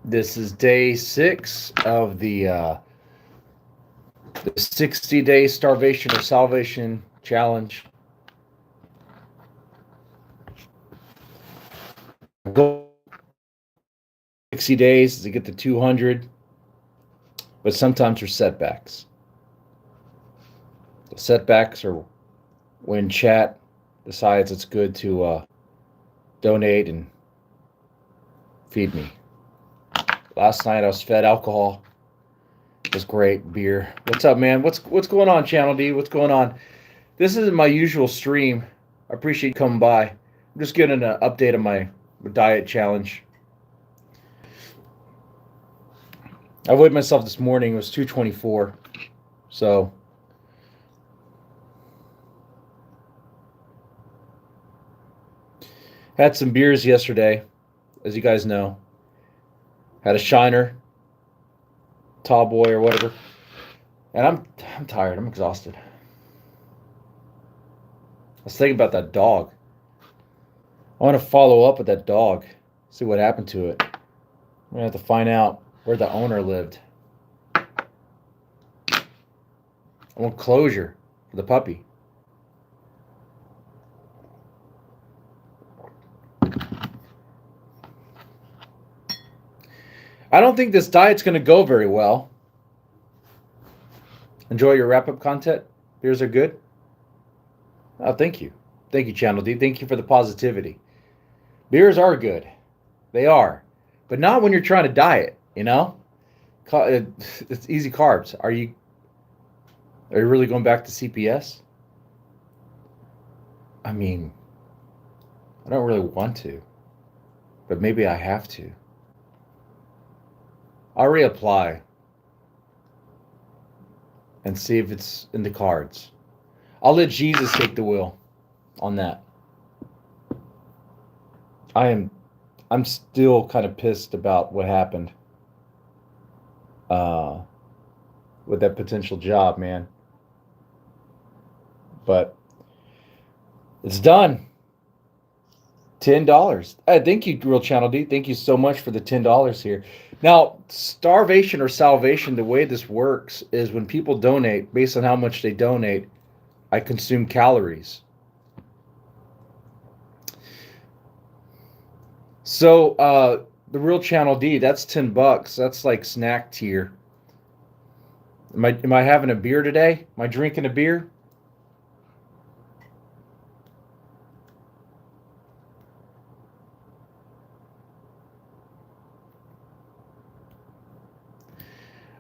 This is day 6 of the 60-day starvation or salvation challenge. Goal 60 days is to get to 200, but sometimes there's setbacks. The setbacks are when chat decides it's good to donate and feed me. Last night I was fed alcohol. It was great. Beer. What's up, man? What's going on, Channel D? What's going on? This isn't my usual stream. I appreciate you coming by. I'm just getting an update on my diet challenge. I weighed myself this morning. It was 224. So had some beers yesterday, as you guys know. Had a Shiner, Tall Boy or whatever. And I'm tired. I'm exhausted. I was thinking about that dog. I want to follow up with that dog, see what happened to it. I'm going to have to find out where the owner lived. I want closure for the puppy. I don't think this diet's going to go very well. Enjoy your wrap-up content? Beers are good? Oh, thank you. Thank you, Channel D. Thank you for the positivity. Beers are good. They are. But not when you're trying to diet, you know? It's easy carbs. Are you really going back to CPS? I mean, I don't really want to. But maybe I have to. I'll reapply and see if it's in the cards. I'll let Jesus take the wheel on that. I'm still kind of pissed about what happened with that potential job, man. But it's done. $10. Thank you, Real Channel D. Thank you so much for the $10 here. Now, starvation or salvation, the way this works is when people donate, based on how much they donate, I consume calories. So, the Real Channel D, that's $10. That's like snack tier. Am I having a beer today? Am I drinking a beer?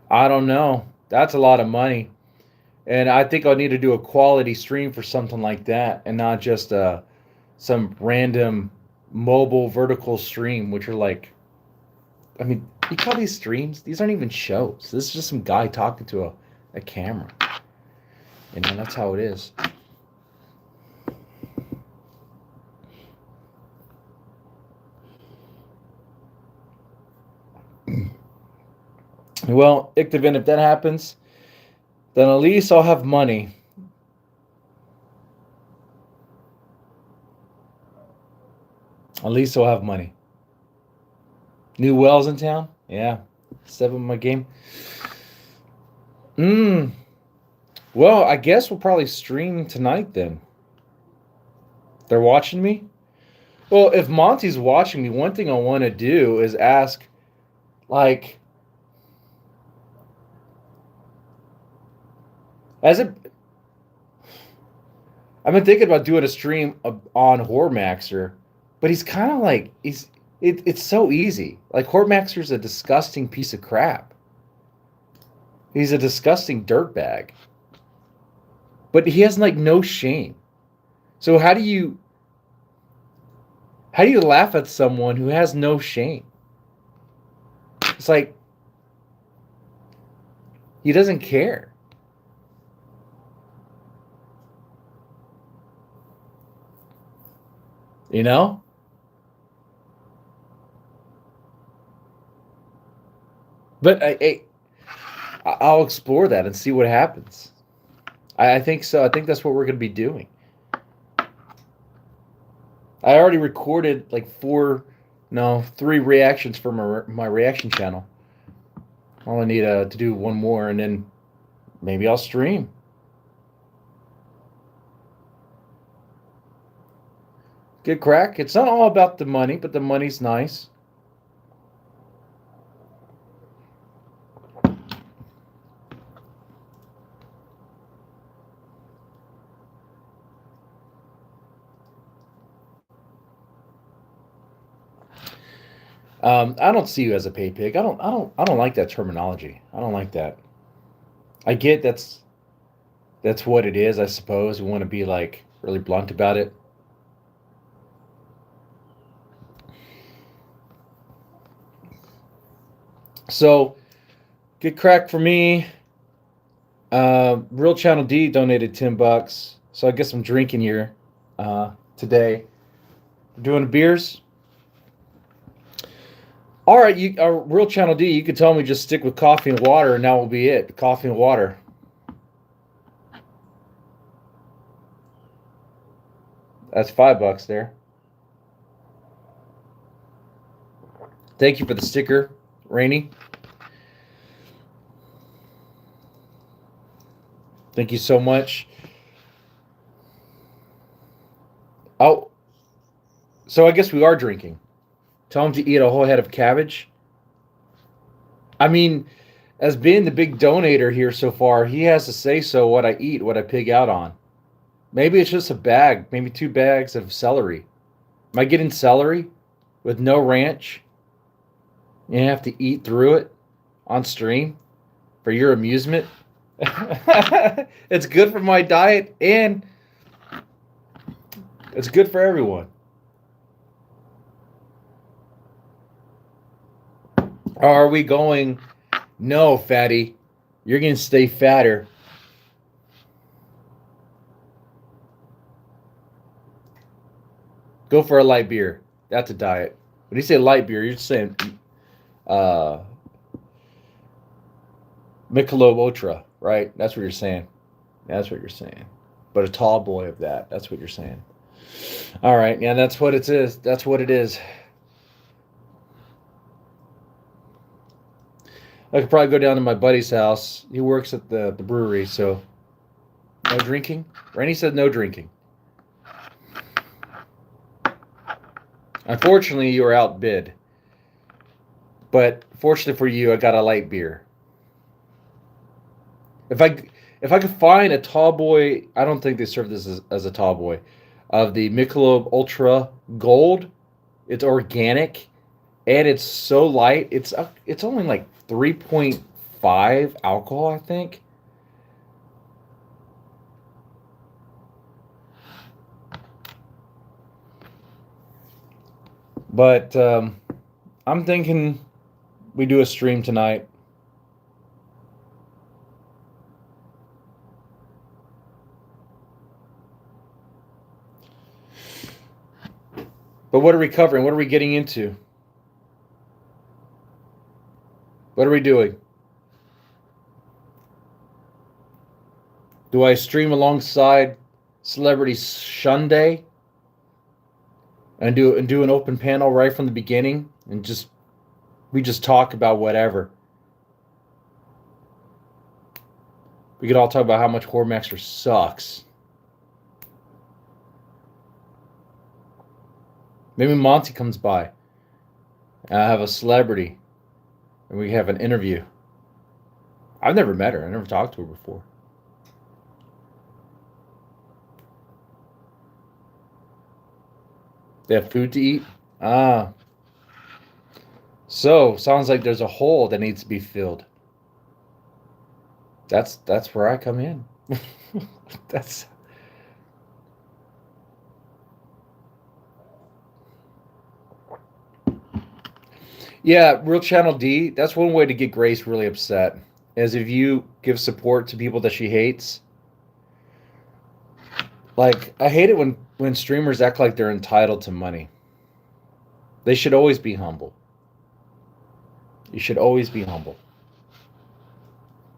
I don't know. That's a lot of money. And I think I'll need to do a quality stream for something like that and not just some random mobile vertical stream, which are like, I mean, you call these streams? These aren't even shows. This is just some guy talking to a camera. And that's how it is. Well, Ictavin, if that happens, then at least I'll have money. At least I'll have money. New wells in town? Yeah. 7 my game. Well, I guess we'll probably stream tonight then. They're watching me? Well, if Monty's watching me, one thing I want to do is ask, like, I've been thinking about doing a stream on Hormaxer, but he's kind of like it's so easy. Like Hormaxer's a disgusting piece of crap. He's a disgusting dirtbag. But he has like no shame. So how do you laugh at someone who has no shame? It's like he doesn't care. You know? But I'll explore that and see what happens. I think so. I think that's what we're going to be doing. I already recorded like 4 No, 3 reactions for my reaction channel. All I need to do one more, and then maybe I'll stream. Good crack. It's not all about the money, but the money's nice. I don't see you as a pay pig. I don't like that terminology. I don't like that. I get that's what it is. I suppose we want to be like really blunt about it. So, good crack for me. Real Channel D donated $10, so I guess I'm drinking here today. We're doing beers. All right, Real Channel D, you could tell me just stick with coffee and water, and that will be it. Coffee and water. That's $5 there. Thank you for the sticker, Rainy. Thank you so much. Oh, so I guess we are drinking. Tell him to eat a whole head of cabbage. I mean, as being the big donator here so far, he has to say so what I eat, what I pig out on. Maybe it's just a bag, maybe 2 bags of celery. Am I getting celery with no ranch? You have to eat through it on stream for your amusement. It's good for my diet and it's good for everyone. Are we going? No, fatty. You're going to stay fatter. Go for a light beer. That's a diet. When you say light beer, you're just saying uh, Michelob Ultra, right? That's what you're saying. That's what you're saying. But a tall boy of that. That's what you're saying. All right. Yeah, that's what it is. That's what it is. I could probably go down to my buddy's house. He works at the brewery, so no drinking. Rainey said no drinking. Unfortunately, you were outbid. But fortunately for you, I got a light beer. If I could find a tall boy, I don't think they serve this as a tall boy, of the Michelob Ultra Gold. It's organic, and it's so light. It's only like 3.5 alcohol, I think. But I'm thinking we do a stream tonight. But what are we covering? What are we getting into? What are we doing? Do I stream alongside Celebrity Sunday and do an open panel right from the beginning and we just talk about whatever? We could all talk about how much Hormaxer sucks. Maybe Monty comes by. And I have a celebrity. And we have an interview. I've never met her. I never talked to her before. They have food to eat? Ah. So, sounds like there's a hole that needs to be filled. That's where I come in. That's Yeah, Real Channel D, that's one way to get Grace really upset. Is if you give support to people that she hates. Like, I hate it when streamers act like they're entitled to money. They should always be humble. You should always be humble.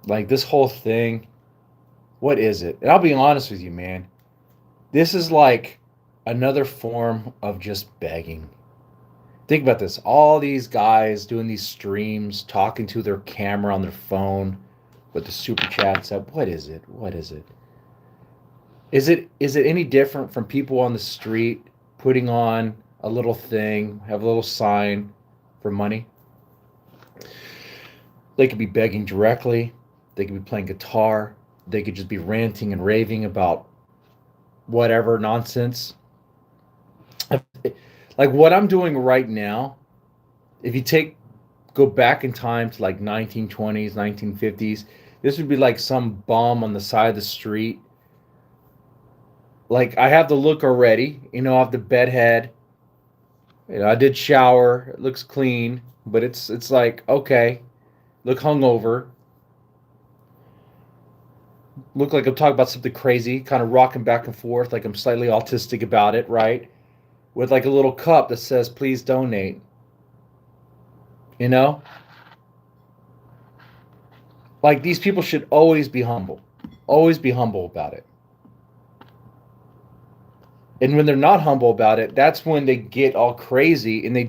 Like, this whole thing, what is it? And I'll be honest with you, man. This is like another form of just begging. Think about this. All these guys doing these streams, talking to their camera on their phone with the super chats up. What is it? What is it? Is it any different from people on the street putting on a little thing, have a little sign for money? They could be begging directly. They could be playing guitar. They could just be ranting and raving about whatever nonsense. Like what I'm doing right now, if you go back in time to like 1920s, 1950s, this would be like some bum on the side of the street. Like I have the look already, I have the bed head. I did shower. It looks clean, but it's like okay, look hungover. Look like I'm talking about something crazy, kind of rocking back and forth, like I'm slightly autistic about it, right? With like a little cup that says please donate. You know? Like these people should always be humble. Always be humble about it. And when they're not humble about it, that's when they get all crazy and they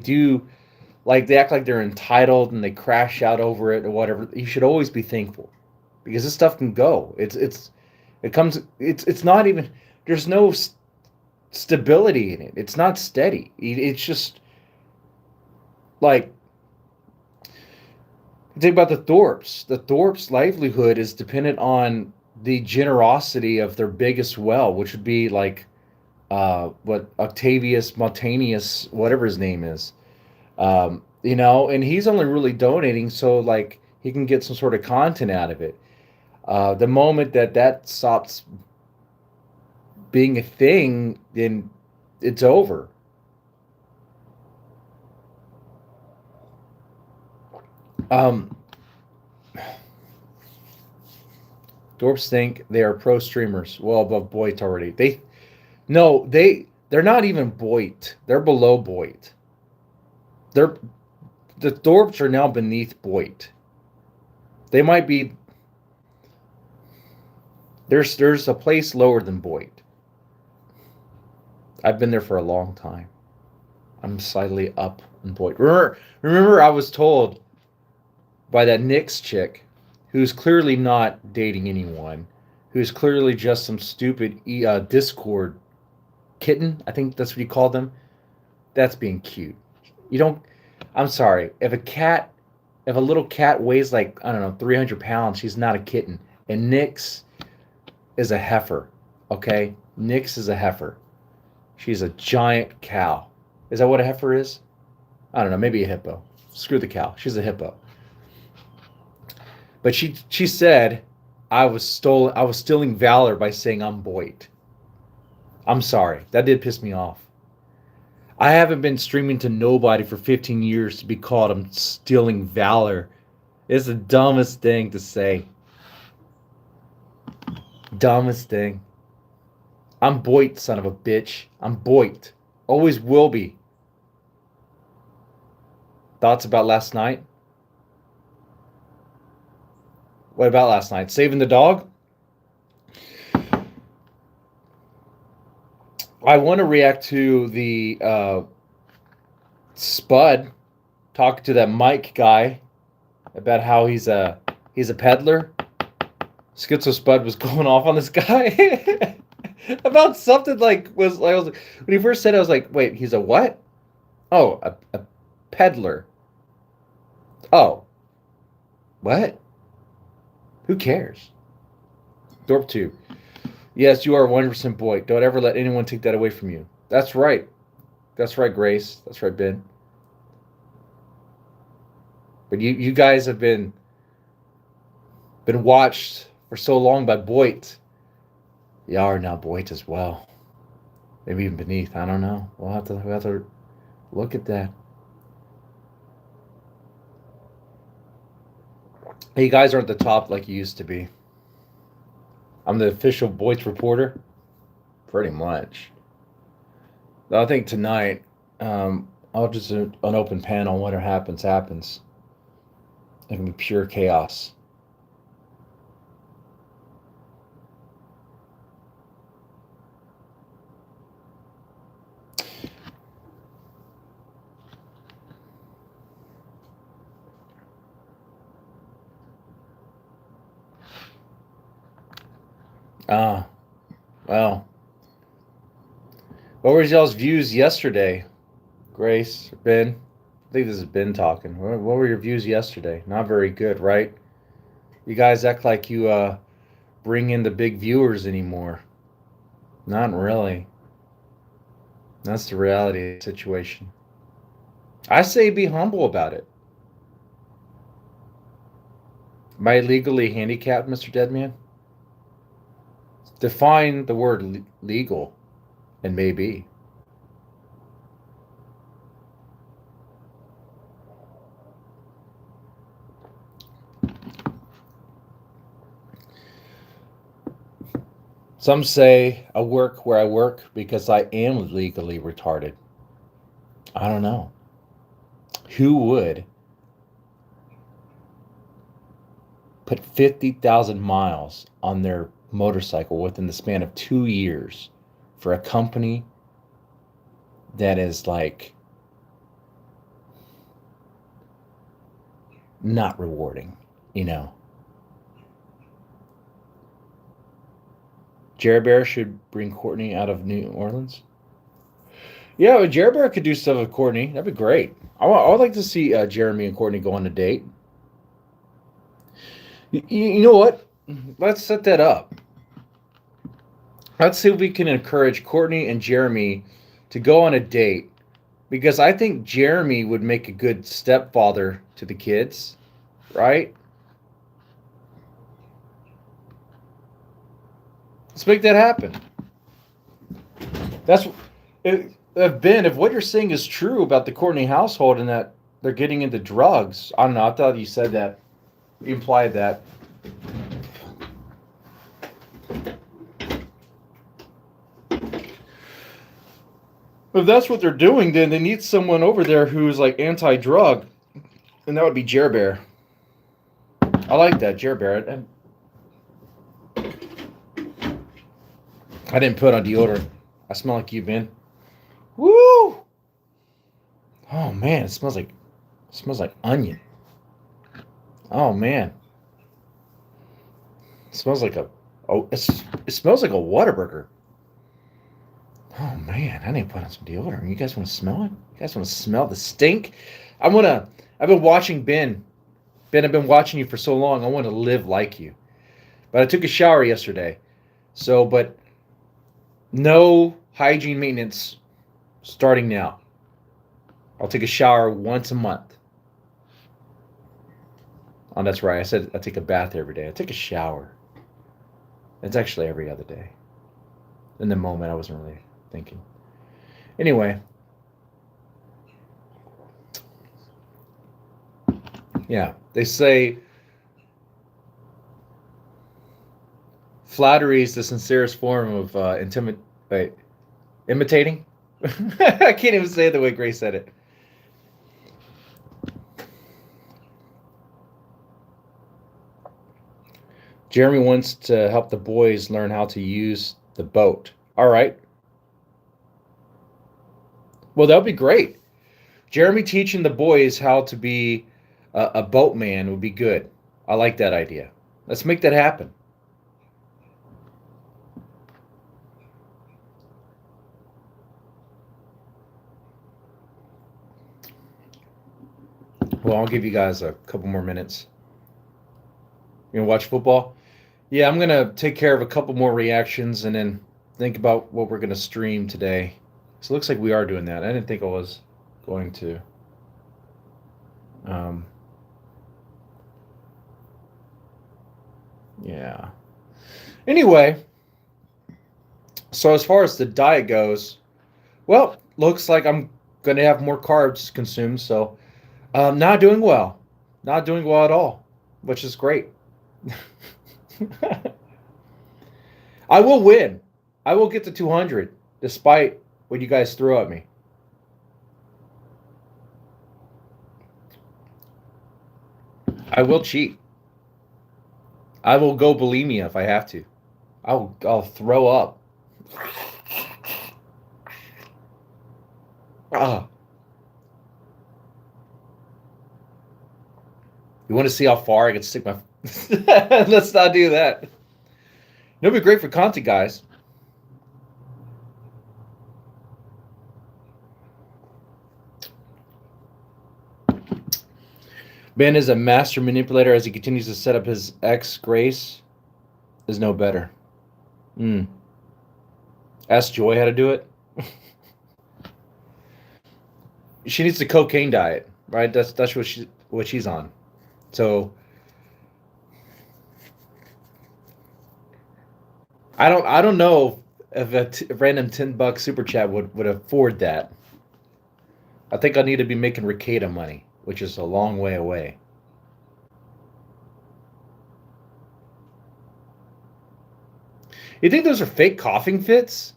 act like they're entitled and they crash out over it or whatever. You should always be thankful because this stuff can go. It's not even, there's no stability in it. It's not steady. It's just like, think about the Thorpes. The Thorpes' livelihood is dependent on the generosity of their biggest well, which would be like what Octavius Montanus, whatever his name is, and he's only really donating so like he can get some sort of content out of it. The moment that stops being a thing, then it's over. Um, Dorps think they are pro streamers, well above Boyd already. They're not even Boyd. They're below Boyd. They're the Thorpes are now beneath Boyd. They might be. There's a place lower than Boyd. I've been there for a long time. I'm slightly up in Boyd. Remember, I was told by that Nyx chick, who's clearly not dating anyone, who's clearly just some stupid Discord kitten. I think that's what you call them. That's being cute. You don't. I'm sorry. If a little cat weighs like I don't know 300 pounds, she's not a kitten. And Nyx is a heifer. Okay, Nyx is a heifer. She's a giant cow. Is that what a heifer is? I don't know. Maybe a hippo. Screw the cow. She's a hippo. But she said I was stealing valor by saying I'm Boyd. I'm sorry. That did piss me off. I haven't been streaming to nobody for 15 years to be called I'm stealing valor. It's the dumbest thing to say. Dumbest thing. I'm Boyd, son of a bitch. I'm Boyd. Always will be. Thoughts about last night? What about last night? Saving the dog? I want to react to the Spud talking to that Mike guy about how he's a peddler. Schizo Spud was going off on this guy about something like was when he first said it, I was like, wait, he's a what? Oh, a peddler. Oh, what? Who cares? Dorp 2. Yes, you are 100% Boyd. Don't ever let anyone take that away from you. That's right. That's right, Grace. That's right, Ben. But you guys have been watched for so long by Boyd. Y'all are now Boyd as well. Maybe even beneath. I don't know. We'll have to look at that. Hey, you guys aren't the top like you used to be. I'm the official Boyd's reporter. Pretty much. I think tonight, I'll just an open panel. Whatever happens, happens. It can be pure chaos. Ah, well. What were y'all's views yesterday, Grace, Ben? I think this is Ben talking. What were your views yesterday? Not very good, right? You guys act like you bring in the big viewers anymore. Not really. That's the reality of the situation. I say be humble about it. Am I legally handicapped, Mr. Deadman? Define the word legal and maybe. Some say I work where I work because I am legally retarded. I don't know. Who would put 50,000 miles on their motorcycle within the span of 2 years for a company that is like not rewarding, you know? Jerry Bear should bring Courtney out of New Orleans. Yeah, but Jerry Bear could do stuff with Courtney. That'd be great. I would like to see Jeremy and Courtney go on a date. You know what? Let's set that up. Let's see if we can encourage Courtney and Jeremy to go on a date because I think Jeremy would make a good stepfather to the kids, right? Let's make that happen. That's if Ben, if what you're saying is true about the Courtney household and that they're getting into drugs. I don't know. I thought you said that. You implied that. If that's what they're doing, then they need someone over there who's like anti-drug, and that would be Jer Bear. I like that, Jer Bear. I didn't put on deodorant. I smell like you, Ben. Woo! Oh man, it smells like onion. Oh man, it smells like it smells like a Whataburger. Oh man, I need to put on some deodorant. You guys want to smell it? You guys want to smell the stink? I've been watching Ben. Ben, I've been watching you for so long. I want to live like you. But I took a shower yesterday. But no hygiene maintenance starting now. I'll take a shower once a month. Oh, that's right. I said I take a bath every day. I take a shower. It's actually every other day. In the moment, I wasn't really thinking. Anyway. Yeah, they say flattery is the sincerest form of imitating. I can't even say it the way Grace said it. Jeremy wants to help the boys learn how to use the boat. All right. Well, that would be great. Jeremy teaching the boys how to be a boatman would be good. I like that idea. Let's make that happen. Well, I'll give you guys a couple more minutes. You gonna watch football? Yeah, I'm gonna take care of a couple more reactions and then think about what we're gonna stream today. So it looks like we are doing that. I didn't think I was going to. Yeah. Anyway, so as far as the diet goes, well, looks like I'm gonna have more carbs consumed. So, not doing well, not doing well at all, which is great. I will win. I will get to 200, despite what you guys throw at me. I will cheat. I will go bulimia if I have to. I'll throw up. Ah. You want to see how far I can stick my... Let's not do that. It'll be great for content, guys. Ben is a master manipulator as he continues to set up his ex. Grace is no better. Ask Joy how to do it. She needs the cocaine diet, right? That's what she's on. So I don't know if a random $10 super chat would afford that. I think I need to be making Ricada money, which is a long way away. You think those are fake coughing fits?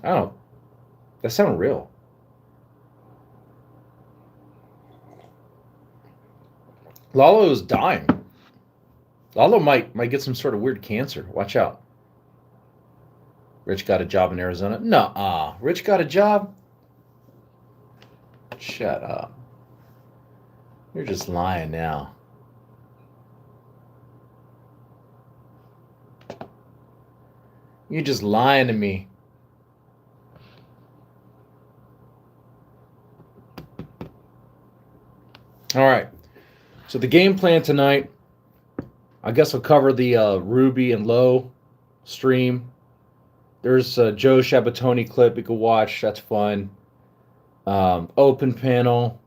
I don't. That sound real. Lalo is dying. Lalo might get some sort of weird cancer. Watch out. Rich got a job in Arizona. Nuh-uh. Rich got a job? Shut up. You're just lying now. You're just lying to me. All right. So the game plan tonight, I guess I'll cover the Ruby and Low stream. There's a Joe Shabatoni clip you can watch. That's fun. Open panel.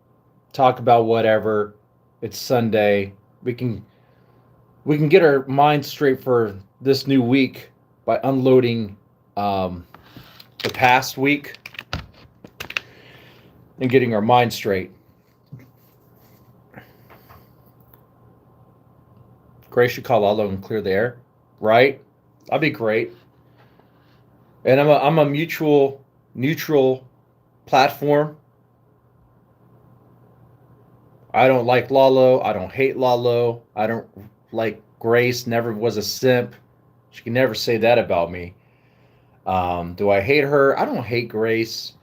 Talk about whatever. It's Sunday. We can get our minds straight for this new week by unloading the past week and getting our mind straight. Grace should call Aldo and clear the air, right? That'd be great. And I'm a neutral platform. I don't like Lalo. I don't hate Lalo. I don't like Grace. Never was a simp. She can never say that about me. Do I hate her? I don't hate Grace.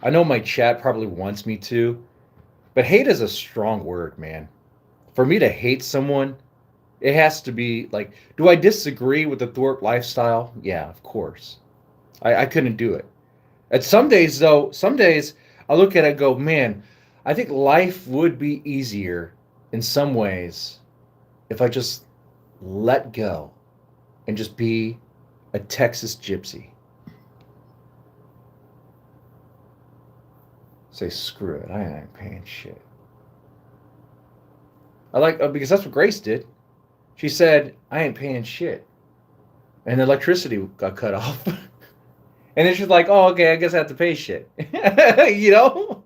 I know my chat probably wants me to, but hate is a strong word, man. For me to hate someone, it has to be like, do I disagree with the Thorpe lifestyle? Yeah, of course. I couldn't do it. At some days, though, I look at it and go, man, I think life would be easier in some ways if I just let go and just be a Texas gypsy. Say, screw it, I ain't paying shit. Because that's what Grace did. She said, I ain't paying shit. And the electricity got cut off. And then she's like, oh, okay, I guess I have to pay shit. You know?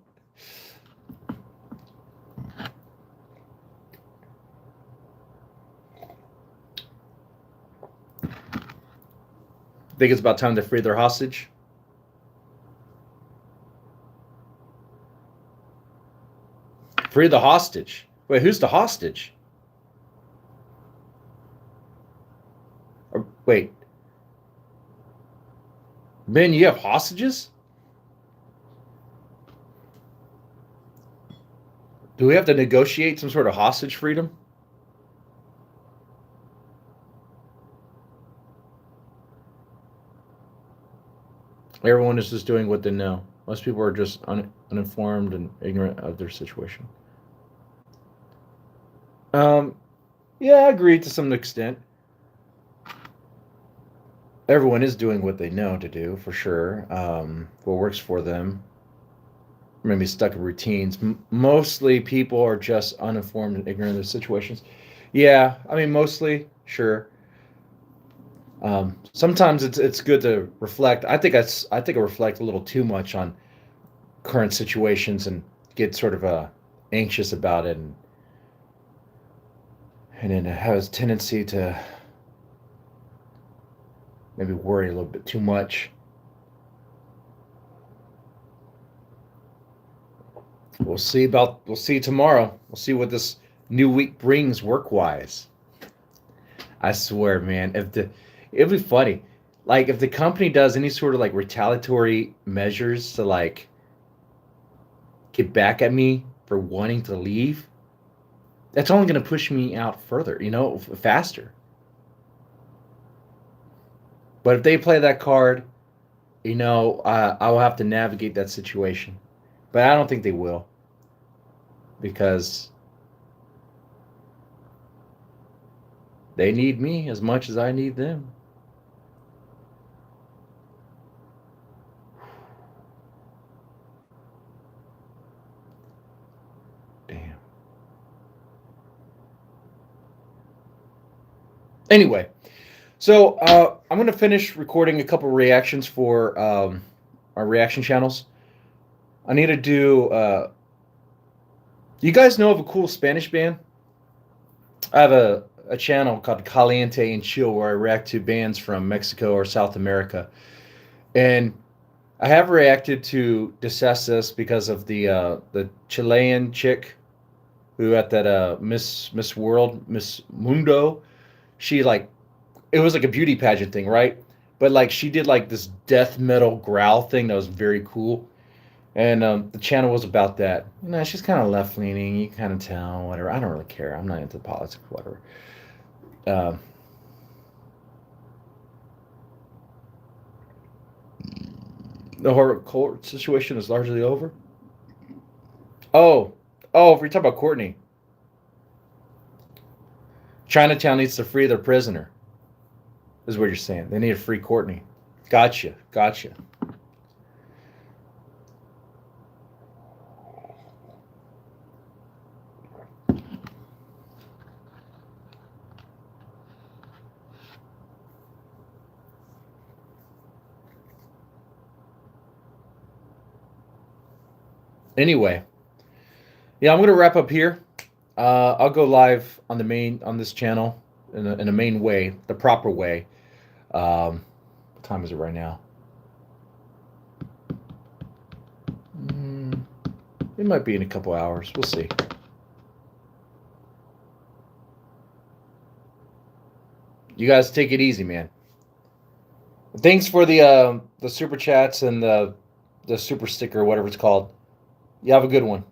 Think it's about time to free their hostage? Free the hostage. Wait, who's the hostage? Wait. Ben, you have hostages? Do we have to negotiate some sort of hostage freedom? Everyone is just doing what they know. Most people are just uninformed and ignorant of their situation. Yeah, I agree to some extent. Everyone is doing what they know to do, for sure. What works for them. Maybe stuck in routines. Mostly people are just uninformed and ignorant of their situations. Yeah, I mean, mostly, sure. Sometimes it's good to reflect. I think I reflect a little too much on current situations and get sort of anxious about it, and then it has a tendency to maybe worry a little bit too much. We'll see tomorrow. We'll see what this new week brings work-wise. I swear, man, it'd be funny. Like if the company does any sort of like retaliatory measures to like get back at me for wanting to leave, that's only going to push me out further, faster. But if they play that card, I will have to navigate that situation. But I don't think they will, because they need me as much as I need them. Damn. Anyway, so I'm going to finish recording a couple reactions for our reaction channels. I need to do... you guys know of a cool Spanish band? I have a channel called Caliente and Chill where I react to bands from Mexico or South America. And I have reacted to Decesas because of the Chilean chick who at that Miss World, Miss Mundo, she like, it was like a beauty pageant thing, right? But like she did like this death metal growl thing that was very cool. And the channel was about that. She's kind of left leaning. You can kind of tell, whatever. I don't really care. I'm not into politics, whatever. Uh, the horror court situation is largely over. If we're talking about Courtney, Chinatown needs to free their prisoner. Is what you're saying. They need to free Courtney. Gotcha. Anyway, yeah, I'm gonna wrap up here. I'll go live on this channel in a main way, the proper way. What time is it right now? It might be in a couple hours. We'll see. You guys take it easy, man. Thanks for the super chats and the super sticker, whatever it's called. You have a good one.